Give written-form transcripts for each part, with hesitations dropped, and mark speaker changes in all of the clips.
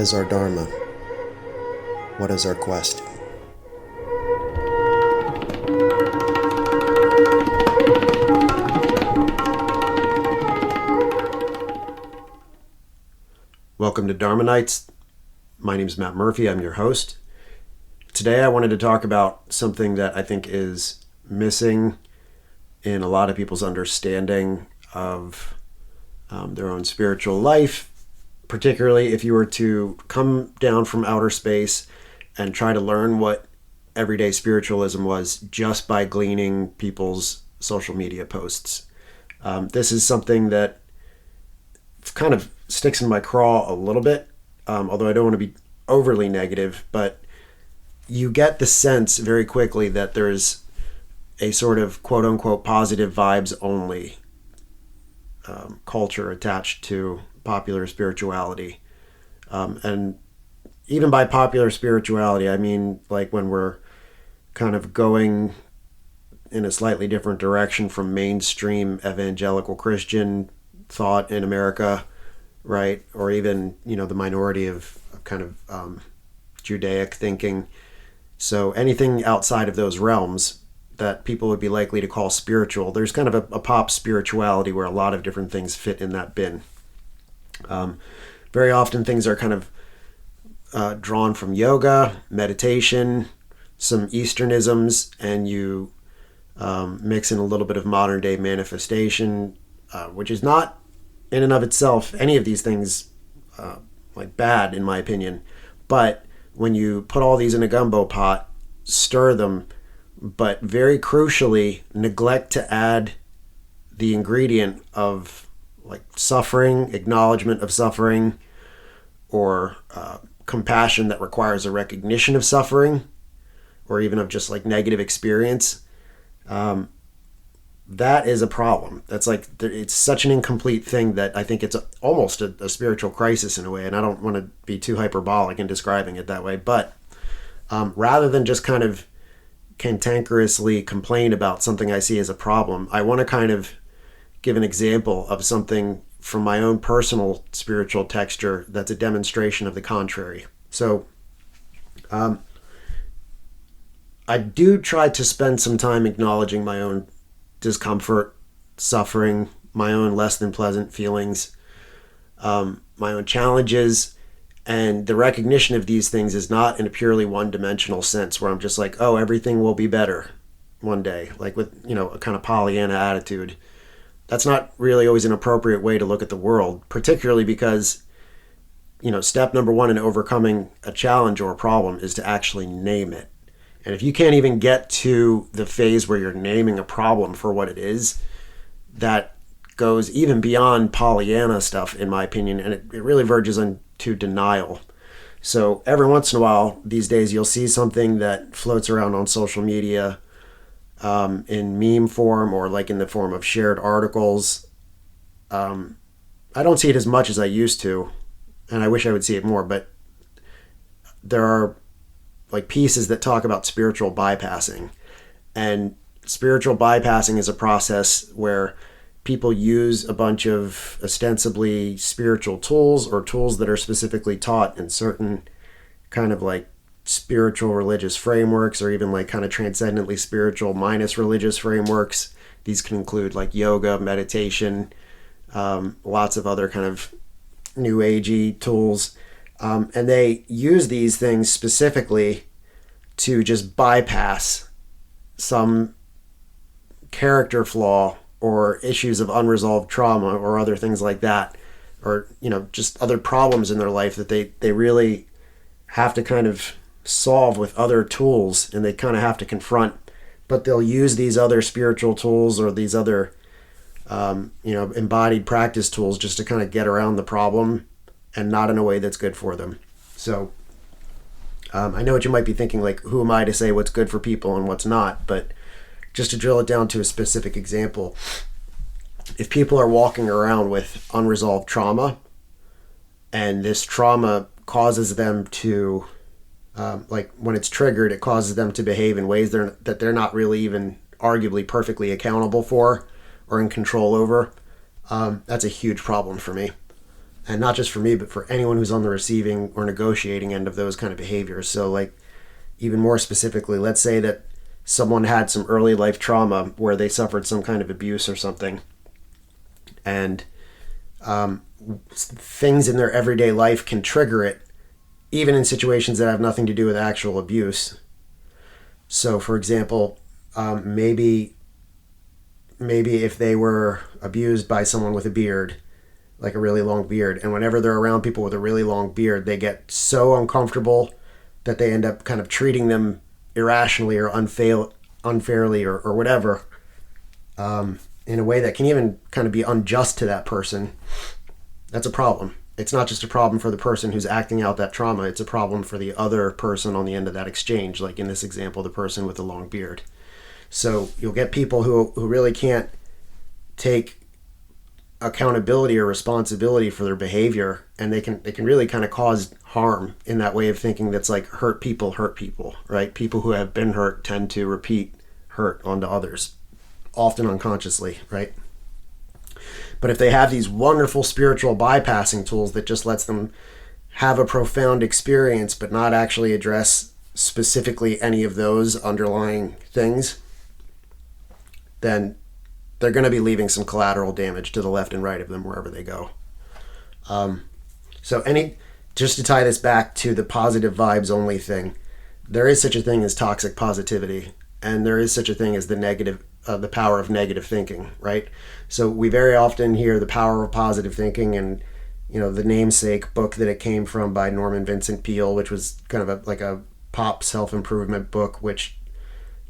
Speaker 1: is our Dharma? What is our quest? Welcome to Dharma Nights. My name is Matt Murphy. I'm your host. Today I wanted to talk about something that I think is missing in a lot of people's understanding of their own spiritual life, particularly if you were to come down from outer space and try to learn what everyday spiritualism was just by gleaning people's social media posts. This is something that kind of sticks in my craw a little bit, although I don't want to be overly negative, but you get the sense very quickly that there's a sort of quote-unquote positive vibes only culture attached to popular spirituality. And even by popular spirituality, I mean like when we're kind of going in a slightly different direction from mainstream evangelical Christian thought in America, right? Or even, the minority of kind of Judaic thinking. So anything outside of those realms that people would be likely to call spiritual, there's kind of a pop spirituality where a lot of different things fit in that bin. Very often things are kind of drawn from yoga, meditation, some Easternisms, and you mix in a little bit of modern day manifestation, which is not in and of itself any of these things like bad in my opinion. But when you put all these in a gumbo pot, stir them, but very crucially neglect to add the ingredient of like suffering, acknowledgement of suffering, or compassion that requires a recognition of suffering, or even of just like negative experience, that is a problem. That's like, it's such an incomplete thing that I think it's almost a spiritual crisis in a way, and I don't want to be too hyperbolic in describing it that way, but rather than just kind of cantankerously complain about something I see as a problem, I want to kind of give an example of something from my own personal spiritual texture that's a demonstration of the contrary. So I do try to spend some time acknowledging my own discomfort, suffering, my own less than pleasant feelings, my own challenges. And the recognition of these things is not in a purely one-dimensional sense where I'm just like, oh, everything will be better one day, like with, a kind of Pollyanna attitude. That's not really always an appropriate way to look at the world, particularly because, step number one in overcoming a challenge or a problem is to actually name it. And if you can't even get to the phase where you're naming a problem for what it is, that goes even beyond Pollyanna stuff, in my opinion, and it really verges into denial. So every once in a while, these days, you'll see something that floats around on social media in meme form or like in the form of shared articles. I don't see it as much as I used to, and I wish I would see it more, but there are like pieces that talk about spiritual bypassing. And spiritual bypassing is a process where people use a bunch of ostensibly spiritual tools or tools that are specifically taught in certain kind of like spiritual religious frameworks, or even like kind of transcendently spiritual minus religious frameworks. These can include like yoga, meditation, lots of other kind of new agey tools. And they use these things specifically to just bypass some character flaw or issues of unresolved trauma or other things like that, or, just other problems in their life that they really have to kind of solve with other tools, and they kind of have to confront, but they'll use these other spiritual tools or these other, embodied practice tools just to kind of get around the problem, and not in a way that's good for them. So I know what you might be thinking, like, who am I to say what's good for people and what's not? But just to drill it down to a specific example, if people are walking around with unresolved trauma, and this trauma causes them to, when it's triggered, it causes them to behave in ways that they're not really even arguably perfectly accountable for or in control over, that's a huge problem for me. And not just for me, but for anyone who's on the receiving or negotiating end of those kind of behaviors. So like, even more specifically, let's say that someone had some early life trauma where they suffered some kind of abuse or something, and things in their everyday life can trigger it, even in situations that have nothing to do with actual abuse. So, for example, maybe if they were abused by someone with a beard, like a really long beard, and whenever they're around people with a really long beard, they get so uncomfortable that they end up kind of treating them irrationally or unfairly or whatever, in a way that can even kind of be unjust to that person. That's a problem. It's not just a problem for the person who's acting out that trauma, it's a problem for the other person on the end of that exchange, like in this example, the person with the long beard. So you'll get people who really can't take accountability or responsibility for their behavior, and they can really kind of cause harm in that way of thinking that's like hurt people, right? People who have been hurt tend to repeat hurt onto others, often unconsciously, right? But if they have these wonderful spiritual bypassing tools that just lets them have a profound experience but not actually address specifically any of those underlying things, then they're going to be leaving some collateral damage to the left and right of them wherever they go. Just to tie this back to the positive vibes only thing, there is such a thing as toxic positivity, and there is such a thing as the power of negative thinking, right? So we very often hear the power of positive thinking, and the namesake book that it came from by Norman Vincent Peale, which was kind of like a pop self-improvement book, which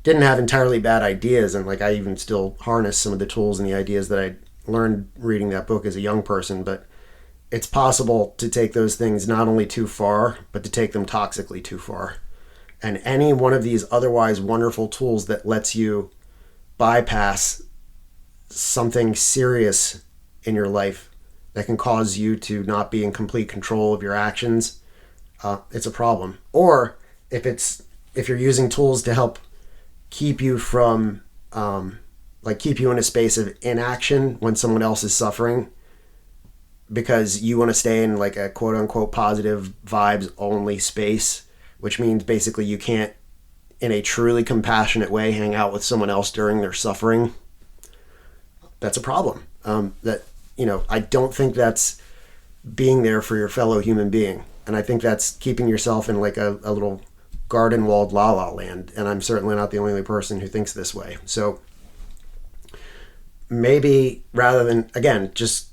Speaker 1: didn't have entirely bad ideas, and like I even still harness some of the tools and the ideas that I learned reading that book as a young person. But it's possible to take those things not only too far, but to take them toxically too far. And any one of these otherwise wonderful tools that lets you bypass something serious in your life that can cause you to not be in complete control of your actions, it's a problem. Or if you're using tools to help keep you from keep you in a space of inaction when someone else is suffering, because you want to stay in like a quote unquote positive vibes only space, which means basically you can't in a truly compassionate way hang out with someone else during their suffering. That's a problem. I don't think that's being there for your fellow human being, and I think that's keeping yourself in like a little garden walled la la land, and I'm certainly not the only person who thinks this way. So maybe rather than, again, just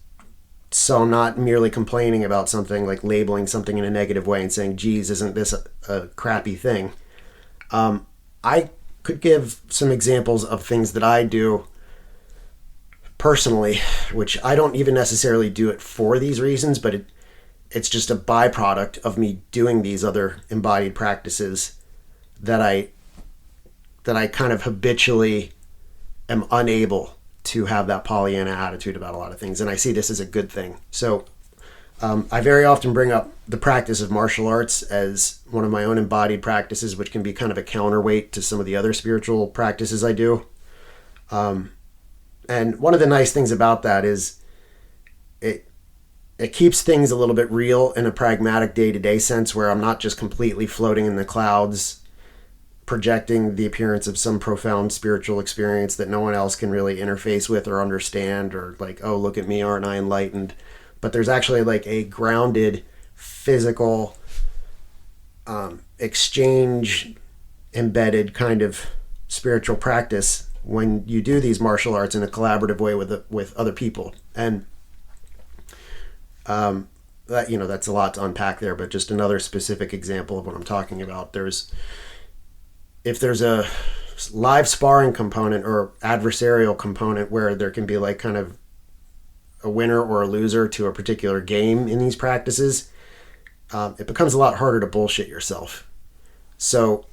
Speaker 1: so I'm not merely complaining about something, like labeling something in a negative way and saying, geez, isn't this a crappy thing? I could give some examples of things that I do personally, which I don't even necessarily do it for these reasons, but it's just a byproduct of me doing these other embodied practices that I kind of habitually am unable to have that Pollyanna attitude about a lot of things, and I see this as a good thing. So I very often bring up the practice of martial arts as one of my own embodied practices, which can be kind of a counterweight to some of the other spiritual practices I do. And one of the nice things about that is it keeps things a little bit real in a pragmatic day-to-day sense, where I'm not just completely floating in the clouds, projecting the appearance of some profound spiritual experience that no one else can really interface with or understand, or like, oh, look at me, aren't I enlightened? But there's actually like a grounded, physical, exchange embedded kind of spiritual practice when you do these martial arts in a collaborative way with other people. And that's a lot to unpack there, but just another specific example of what I'm talking about. If there's a live sparring component or adversarial component where there can be like kind of a winner or a loser to a particular game in these practices, it becomes a lot harder to bullshit yourself. So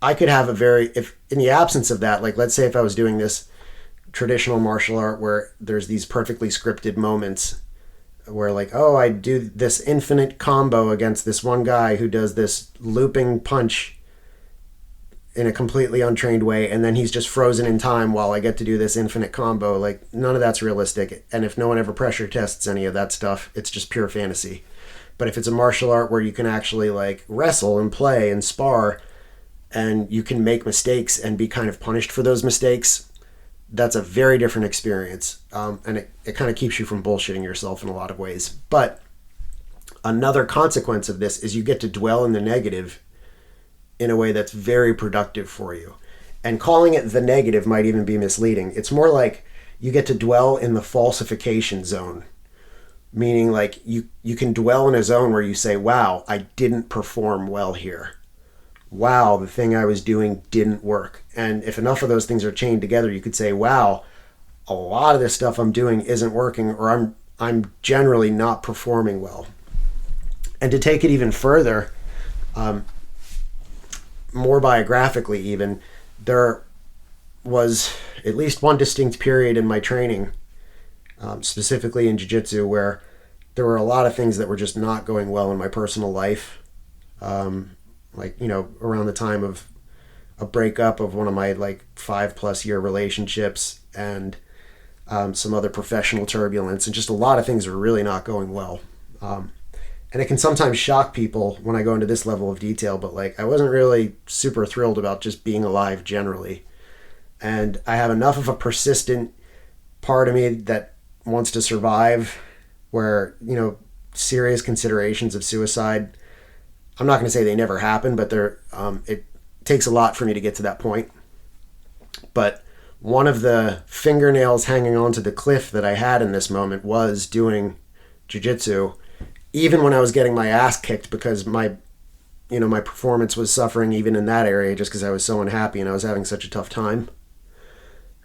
Speaker 1: I could have if in the absence of that, like let's say if I was doing this traditional martial art where there's these perfectly scripted moments where like, oh, I do this infinite combo against this one guy who does this looping punch in a completely untrained way, and then he's just frozen in time while I get to do this infinite combo. Like, none of that's realistic. And if no one ever pressure tests any of that stuff, it's just pure fantasy. But if it's a martial art where you can actually like wrestle and play and spar, and you can make mistakes and be kind of punished for those mistakes, that's a very different experience. And it kind of keeps you from bullshitting yourself in a lot of ways. But another consequence of this is you get to dwell in the negative in a way that's very productive for you. And calling it the negative might even be misleading. It's more like you get to dwell in the falsification zone, meaning like you can dwell in a zone where you say, wow, I didn't perform well here. Wow, the thing I was doing didn't work. And if enough of those things are chained together, you could say, wow, a lot of this stuff I'm doing isn't working, or I'm generally not performing well. And to take it even further, more biographically even, there was at least one distinct period in my training, specifically in jiu-jitsu, where there were a lot of things that were just not going well in my personal life. Like, you know, around the time of a breakup of one of my like 5+ year relationships, and some other professional turbulence, and just a lot of things were really not going well. And it can sometimes shock people when I go into this level of detail, but like I wasn't really super thrilled about just being alive generally. And I have enough of a persistent part of me that wants to survive, where, you know, serious considerations of suicide, I'm not going to say they never happen, but it takes a lot for me to get to that point. But one of the fingernails hanging onto the cliff that I had in this moment was doing jiu-jitsu, even when I was getting my ass kicked because my performance was suffering even in that area, just because I was so unhappy and I was having such a tough time.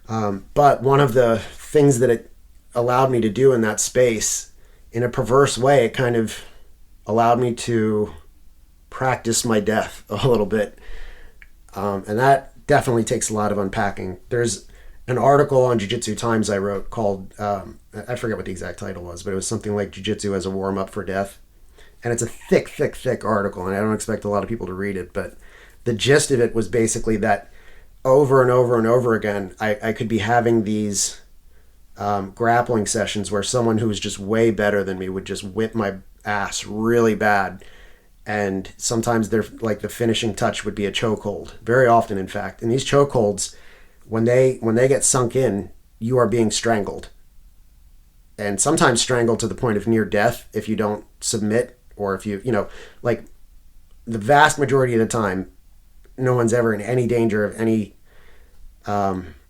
Speaker 1: But one of the things that it allowed me to do in that space, in a perverse way, it kind of allowed me to practice my death a little bit. And that definitely takes a lot of unpacking. There's an article on Jiu-Jitsu Times I wrote called, I forget what the exact title was, but it was something like Jiu-Jitsu as a Warm-Up for Death. And it's a thick article, and I don't expect a lot of people to read it, but the gist of it was basically that over and over and over again, I could be having these grappling sessions where someone who was just way better than me would just whip my ass really bad. And sometimes they're like the finishing touch would be a chokehold, very often in fact. And these chokeholds, when they get sunk in, you are being strangled. And sometimes strangled to the point of near death if you don't submit, or if you like the vast majority of the time, no one's ever in any danger of any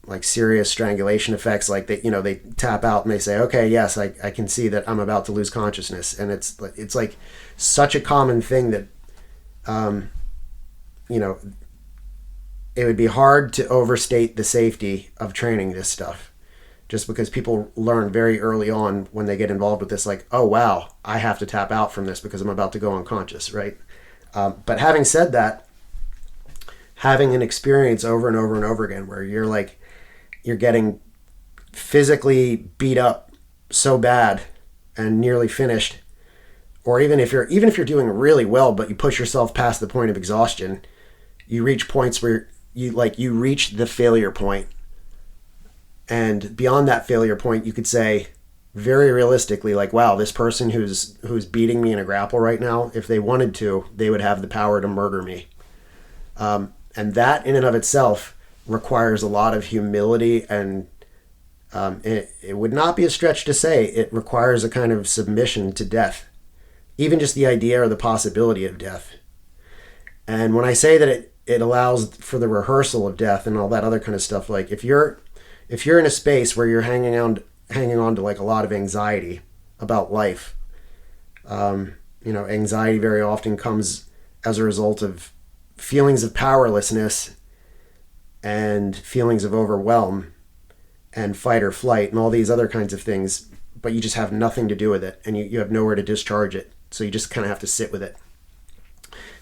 Speaker 1: like serious strangulation effects. Like they tap out and they say, okay, yes, I can see that I'm about to lose consciousness. And it's like such a common thing that, it would be hard to overstate the safety of training this stuff, just because people learn very early on when they get involved with this, like, oh, wow, I have to tap out from this because I'm about to go unconscious, right? But having said that, having an experience over and over and over again where you're getting physically beat up so bad and nearly finished, or even if you're doing really well but you push yourself past the point of exhaustion, you reach points where you reach the failure point. And beyond that failure point, you could say very realistically, like, wow, this person who's beating me in a grapple right now, if they wanted to, they would have the power to murder me. And that in and of itself requires a lot of humility, and it would not be a stretch to say it requires a kind of submission to death, even just the idea or the possibility of death. And when I say that it allows for the rehearsal of death and all that other kind of stuff, like if you're in a space where you're hanging on to like a lot of anxiety about life, anxiety very often comes as a result of feelings of powerlessness and feelings of overwhelm and fight or flight and all these other kinds of things, but you just have nothing to do with it, and you have nowhere to discharge it. So you just kind of have to sit with it.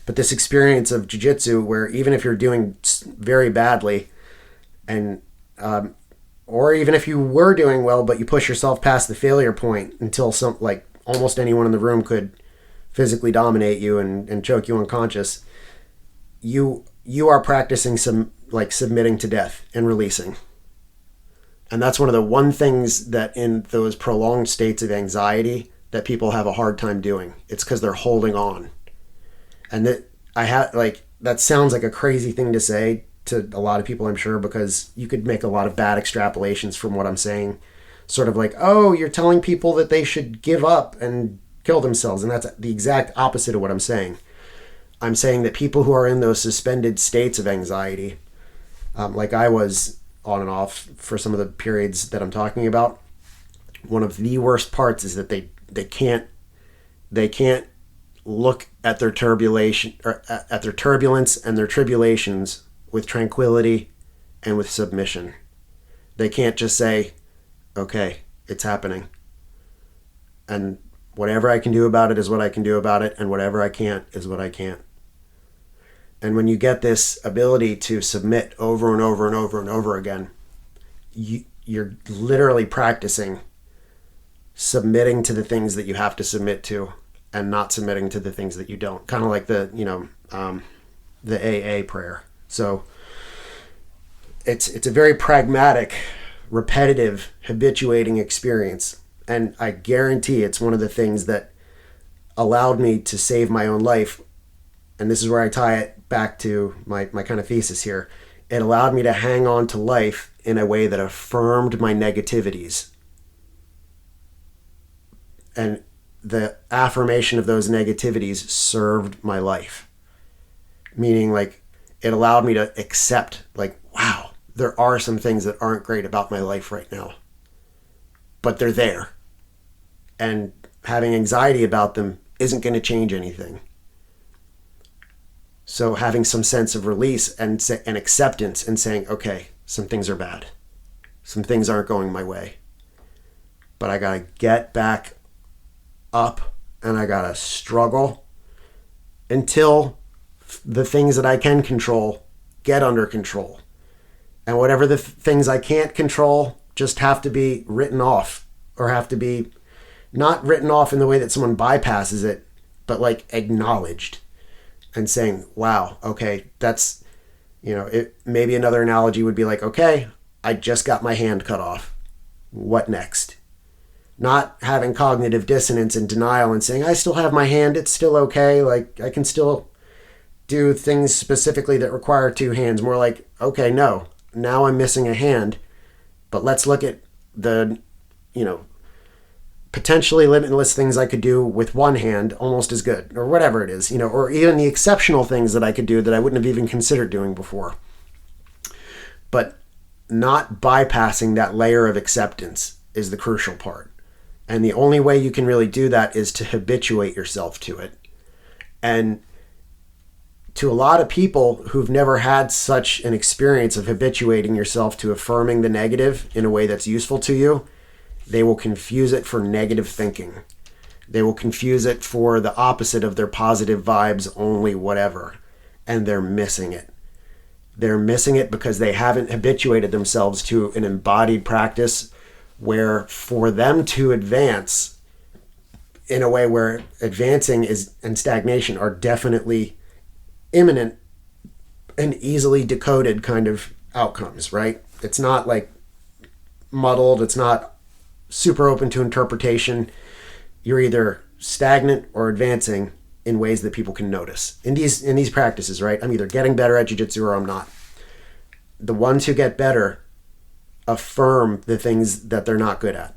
Speaker 1: But this experience of jiu-jitsu, where even if you're doing very badly, and or even if you were doing well, but you push yourself past the failure point until almost anyone in the room could physically dominate you and choke you unconscious, you you are practicing some like submitting to death and releasing. And that's one of the one things that in those prolonged states of anxiety that people have a hard time doing. It's because they're holding on. And that sounds like a crazy thing to say to a lot of people, I'm sure, because you could make a lot of bad extrapolations from what I'm saying. Sort of like, oh, you're telling people that they should give up and kill themselves. And that's the exact opposite of what I'm saying. I'm saying that people who are in those suspended states of anxiety, like I was on and off for some of the periods that I'm talking about, one of the worst parts is that they can't look at their turbulence or at their turbulence and their tribulations with tranquility and with submission. They can't just say, okay, it's happening, and whatever I can do about it is what I can do about it, and whatever I can't is what I can't. And when you get this ability to submit over and over and over and over again, you're literally practicing submitting to the things that you have to submit to and not submitting to the things that you don't. Kind of like the AA prayer. So it's a very pragmatic, repetitive, habituating experience. And I guarantee it's one of the things that allowed me to save my own life. And this is where I tie it back to my kind of thesis here. It allowed me to hang on to life in a way that affirmed my negativities. And the affirmation of those negativities served my life. Meaning, like, it allowed me to accept, like, wow, there are some things that aren't great about my life right now, but they're there. And having anxiety about them isn't going to change anything. So having some sense of release and acceptance and saying, okay, some things are bad. Some things aren't going my way. But I got to get back up and I got to struggle until the things that I can control get under control. And whatever the things I can't control just have to be written off, or have to be not written off in the way that someone bypasses it, but like acknowledged. And saying, wow, okay, that's, maybe another analogy would be like, okay, I just got my hand cut off. What next? Not having cognitive dissonance and denial and saying, I still have my hand, it's still okay, like I can still do things specifically that require two hands. More like, okay, no, now I'm missing a hand, but let's look at the, potentially limitless things I could do with one hand almost as good, or whatever it is, or even the exceptional things that I could do that I wouldn't have even considered doing before. But not bypassing that layer of acceptance is the crucial part. And the only way you can really do that is to habituate yourself to it. And to a lot of people who've never had such an experience of habituating yourself to affirming the negative in a way that's useful to you, they will confuse it for negative thinking. They will confuse it for the opposite of their positive vibes, only whatever. And they're missing it. They're missing it because they haven't habituated themselves to an embodied practice where for them to advance in a way where advancing and stagnation are definitely imminent and easily decoded kind of outcomes, right? It's not like muddled. It's not super open to interpretation. You're either stagnant or advancing in ways that people can notice. In these practices, right? I'm either getting better at jiu-jitsu or I'm not. The ones who get better affirm the things that they're not good at,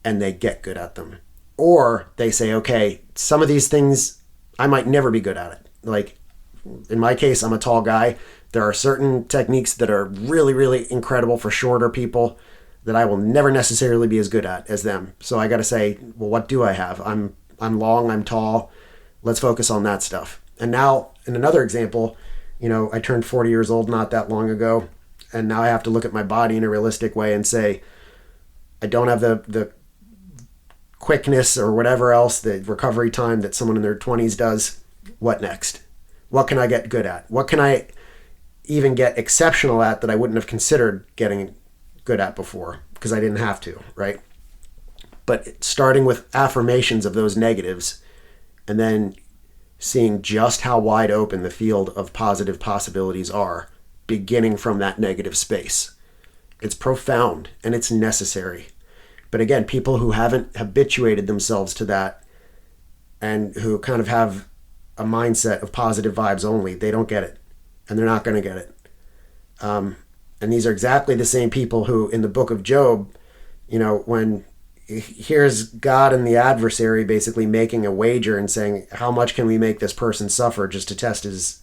Speaker 1: and they get good at them. Or they say, okay, some of these things I might never be good at it. Like in my case, I'm a tall guy. There are certain techniques that are really, really incredible for shorter people that I will never necessarily be as good at as them. So I got to say, well, what do I have? I'm long, I'm tall. Let's focus on that stuff. And now in another example, I turned 40 years old not that long ago. And now I have to look at my body in a realistic way and say, I don't have the quickness or whatever else, the recovery time that someone in their 20s does. What next? What can I get good at? What can I even get exceptional at that I wouldn't have considered getting good at before because I didn't have to, right? But starting with affirmations of those negatives and then seeing just how wide open the field of positive possibilities are, beginning from that negative space. It's profound and it's necessary. But again, people who haven't habituated themselves to that and who kind of have a mindset of positive vibes only, they don't get it. And they're not going to get it. And these are exactly the same people who, in the book of Job, when here's God and the adversary basically making a wager and saying, how much can we make this person suffer just to test his,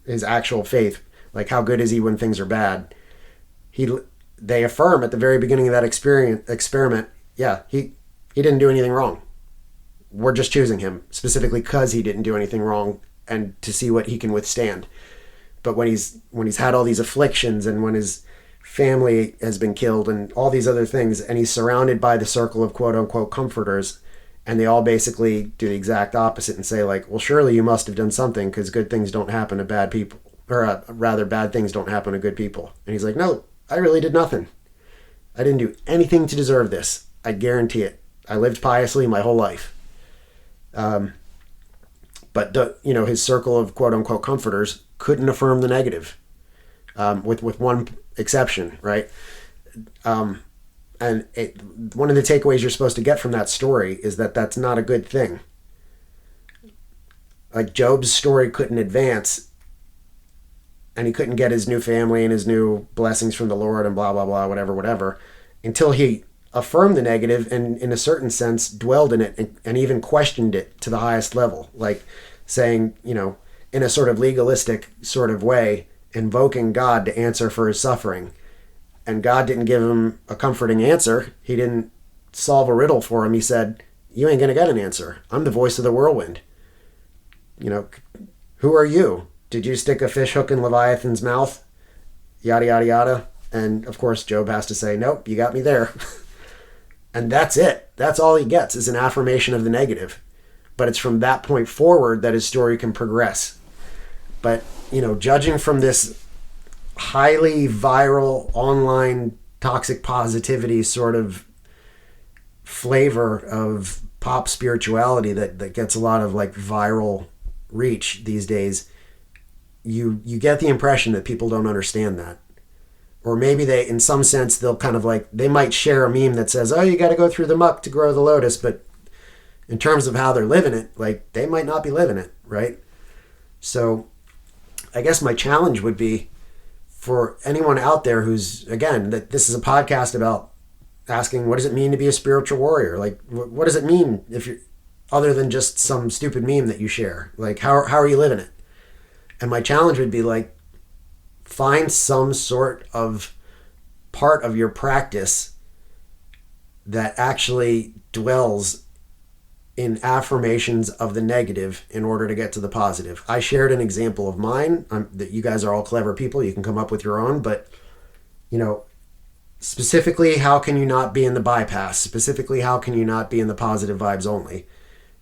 Speaker 1: his actual faith? Like, how good is he when things are bad? They affirm at the very beginning of that experiment, yeah, he didn't do anything wrong. We're just choosing him specifically because he didn't do anything wrong and to see what he can withstand. But when he's had all these afflictions and when his family has been killed and all these other things, and he's surrounded by the circle of quote unquote comforters, and they all basically do the exact opposite and say like, well, surely you must have done something because good things don't happen to bad people, or rather bad things don't happen to good people. And he's like, no, I really did nothing. I didn't do anything to deserve this. I guarantee it. I lived piously my whole life. But his circle of quote unquote comforters couldn't affirm the negative, with one exception, right? One of the takeaways you're supposed to get from that story is that that's not a good thing. Like, Job's story couldn't advance, and he couldn't get his new family and his new blessings from the Lord and blah, blah, blah, whatever, until he affirmed the negative and, in a certain sense, dwelled in it and even questioned it to the highest level. Like saying, in a sort of legalistic sort of way, invoking God to answer for his suffering. And God didn't give him a comforting answer. He didn't solve a riddle for him. He said, you ain't going to get an answer. I'm the voice of the whirlwind. Who are you? Did you stick a fish hook in Leviathan's mouth? Yada, yada, yada. And of course, Job has to say, nope, you got me there. And that's it. That's all he gets is an affirmation of the negative. But it's from that point forward that his story can progress. But, judging from this highly viral online toxic positivity sort of flavor of pop spirituality that gets a lot of like viral reach these days, you get the impression that people don't understand that. Or maybe they, in some sense, they'll kind of like, they might share a meme that says, oh, you got to go through the muck to grow the lotus. But in terms of how they're living it, like, they might not be living it, right? So I guess my challenge would be for anyone out there who's, again, that this is a podcast about asking, what does it mean to be a spiritual warrior? Like, what does it mean if you're, other than just some stupid meme that you share? Like, how are you living it? And my challenge would be like, find some sort of part of your practice that actually dwells in affirmations of the negative in order to get to the positive. I shared an example of mine. That you guys are all clever people. You can come up with your own, but specifically, how can you not be in the bypass? Specifically, how can you not be in the positive vibes only?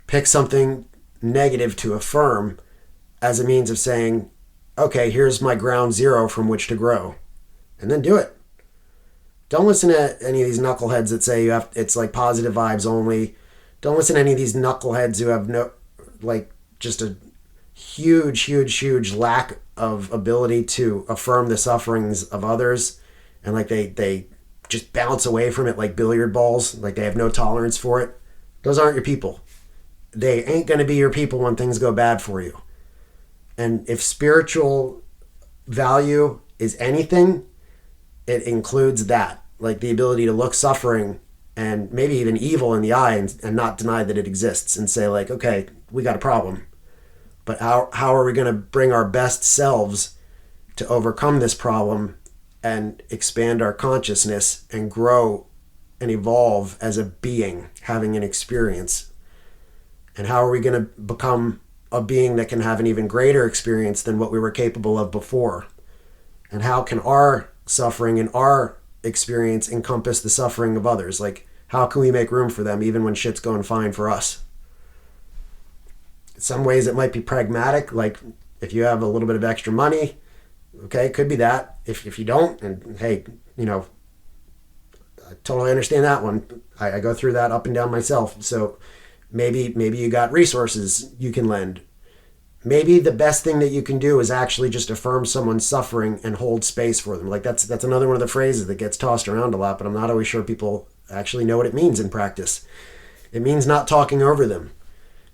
Speaker 1: Pick something negative to affirm as a means of saying, okay, here's my ground zero from which to grow. And then do it. Don't listen to any of these knuckleheads that say it's like positive vibes only. Don't listen to any of these knuckleheads who have just a huge lack of ability to affirm the sufferings of others. And like they just bounce away from it like billiard balls. Like they have no tolerance for it. Those aren't your people. They ain't going to be your people when things go bad for you. And if spiritual value is anything, it includes that. Like the ability to look suffering and maybe even evil in the eye and not deny that it exists and say like, okay, we got a problem. But how are we going to bring our best selves to overcome this problem and expand our consciousness and grow and evolve as a being having an experience? And how are we going to become a being that can have an even greater experience than what we were capable of before? And how can our suffering and our experience encompass the suffering of others? Like, how can we make room for them even when shit's going fine for us? In some ways it might be pragmatic, like if you have a little bit of extra money, okay, it could be that. If you don't, and hey, I totally understand that one. I go through that up and down myself. So maybe you got resources you can lend. maybe the best thing that you can do is actually just affirm someone's suffering and hold space for them. Like that's another one of the phrases that gets tossed around a lot, but I'm not always sure people actually know what it means in practice. It means not talking over them.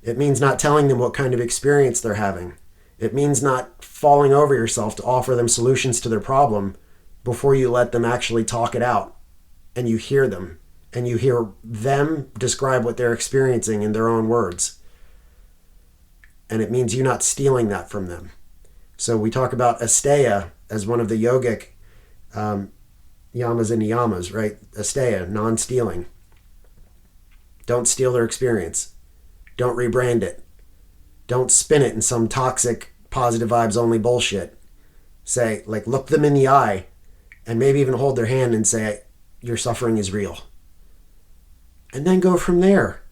Speaker 1: It means not telling them what kind of experience they're having. It means not falling over yourself to offer them solutions to their problem before you let them actually talk it out and you hear them and you hear them describe what they're experiencing in their own words. And it means you not stealing that from them. So we talk about asteya as one of the yogic yamas and niyamas, right? Asteya, non-stealing. Don't steal their experience. Don't rebrand it. Don't spin it in some toxic, positive vibes only bullshit. Say, like, look them in the eye and maybe even hold their hand and say, your suffering is real. And then go from there.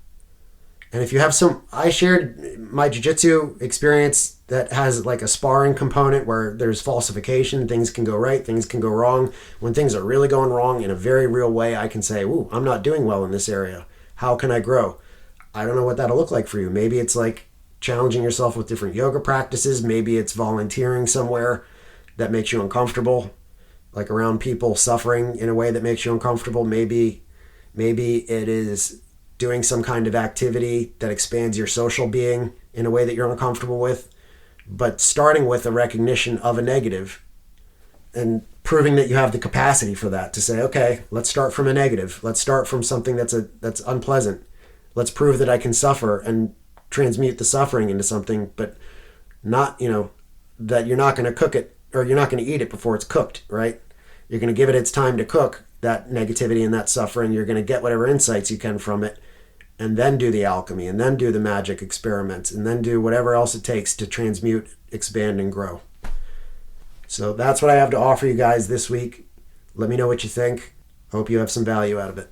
Speaker 1: And if you have I shared my jiu-jitsu experience that has like a sparring component where there's falsification, things can go right, things can go wrong. When things are really going wrong in a very real way, I can say, ooh, I'm not doing well in this area. How can I grow? I don't know what that'll look like for you. Maybe it's like challenging yourself with different yoga practices. Maybe it's volunteering somewhere that makes you uncomfortable, like around people suffering in a way that makes you uncomfortable. Maybe it is doing some kind of activity that expands your social being in a way that you're uncomfortable with, but starting with a recognition of a negative and proving that you have the capacity for that to say, okay, let's start from a negative. Let's start from something that's unpleasant. Let's prove that I can suffer and transmute the suffering into something, but not, that you're not going to cook it or you're not going to eat it before it's cooked, right? You're going to give it its time to cook, that negativity and that suffering. You're going to get whatever insights you can from it and then do the alchemy and then do the magic experiments and then do whatever else it takes to transmute, expand, and grow. So that's what I have to offer you guys this week. Let me know what you think. Hope you have some value out of it.